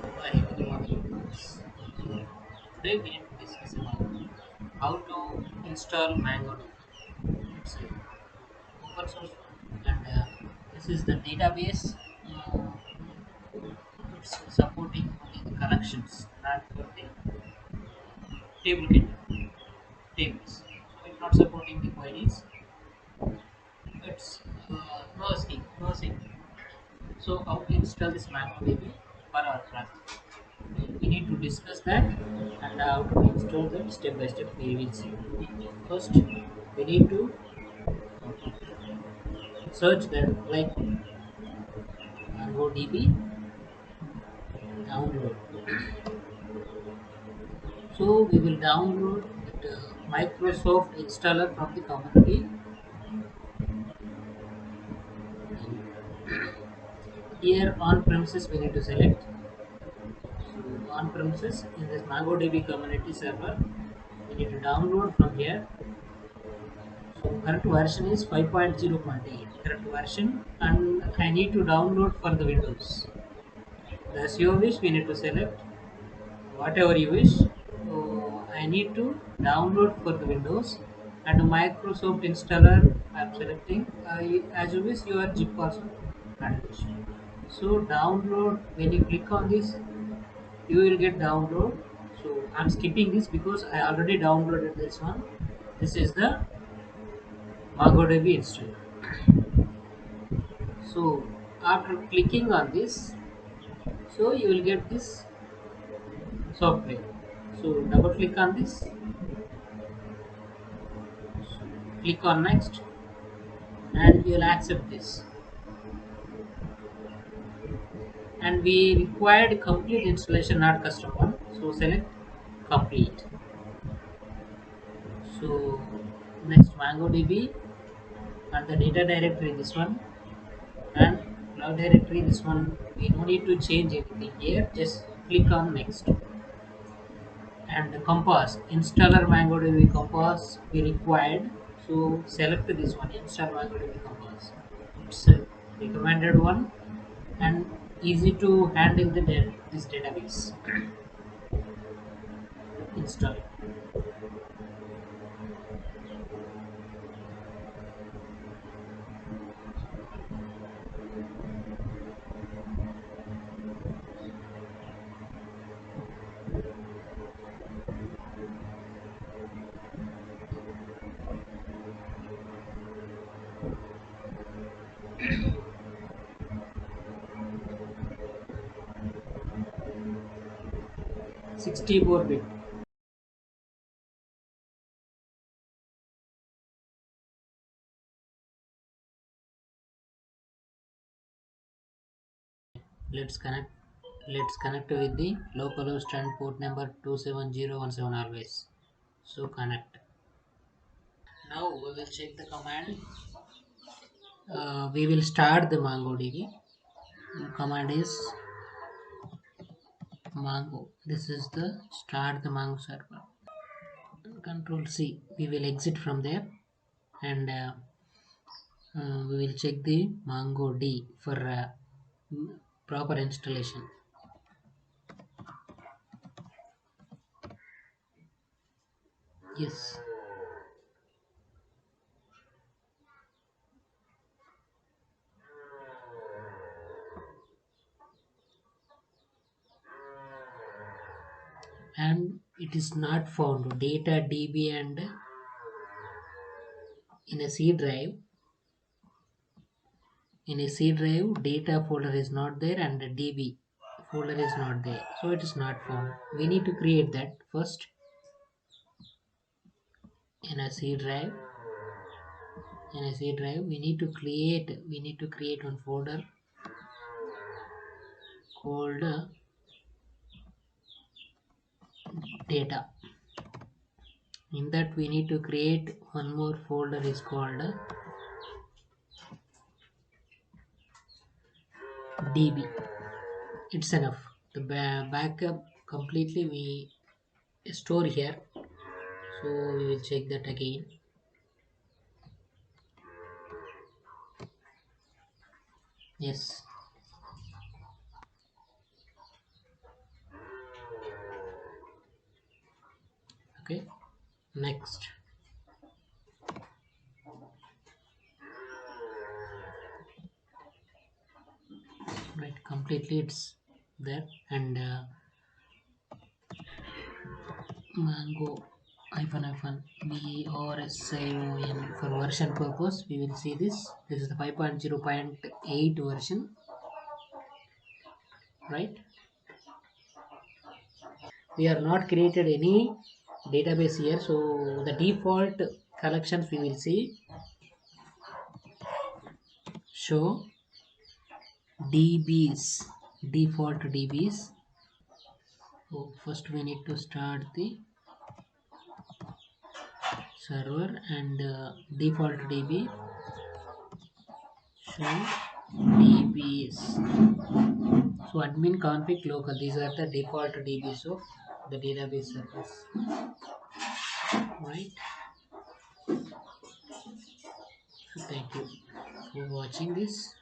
Very good morning. Today we need to discuss about how to install MongoDB. It's a open source and this is the database. Uh, it's supporting only the collections, not for the tables. So it's not supporting the queries. It's browsing. So how to install this MongoDB for our project? We need to discuss that and how to install that step by step we will see. First, we need to search that like MongoDB download. So we will download the Microsoft installer from the community. Here on premises we need to select. So on premises in this MongoDB community server, we need to download from here. So current version is 5.0.8 current version, and I need to download for the Windows. As you wish, we need to select whatever you wish. So I need to download for the Windows and Microsoft installer. I'm selecting. As you wish, your zip also not an issue. So download. When you click on this, you will get download. So I'm skipping this because I already downloaded this one. This is the MongoDB installer. So after clicking on this, so you will get this software. So double click on this, click on next, and you will accept this. And we required complete installation, not custom one. So select complete. So next MongoDB and the data directory this one, and cloud directory this one. We don't need to change anything here. Just click on next. And the compass installer MongoDB compass we required. So select this one, install MongoDB compass. It's a recommended one and easy to handle this database. Install. 64-bit. Let's connect with the localhost and port number 27017 always. So connect. Now we will check the command. We will start the MongoDB. The command is Mongo. This is the start the Mongo server. Control C. We will exit from there and we will check the MongoD for proper installation. Yes, and it is not found data DB and in a C drive. In a C drive, data folder is not there and the DB folder is not there, so it is not found. We need to create that first. In a C drive, we need to create one folder called data. In that we need to create one more folder is called DB. It's enough. The backup completely we store here. So we will check that again. Yes. Okay, next. Right, completely it's there. And mango hyphen BRSION for version purpose we will see this is the 5.0.8 version, right? We are not created any database here, so the default collections we will see. Show dbs, default dbs. So first we need to start the server and default db. Show dbs. So admin config local, these are the default dbs of the database service, right? So thank you for watching this.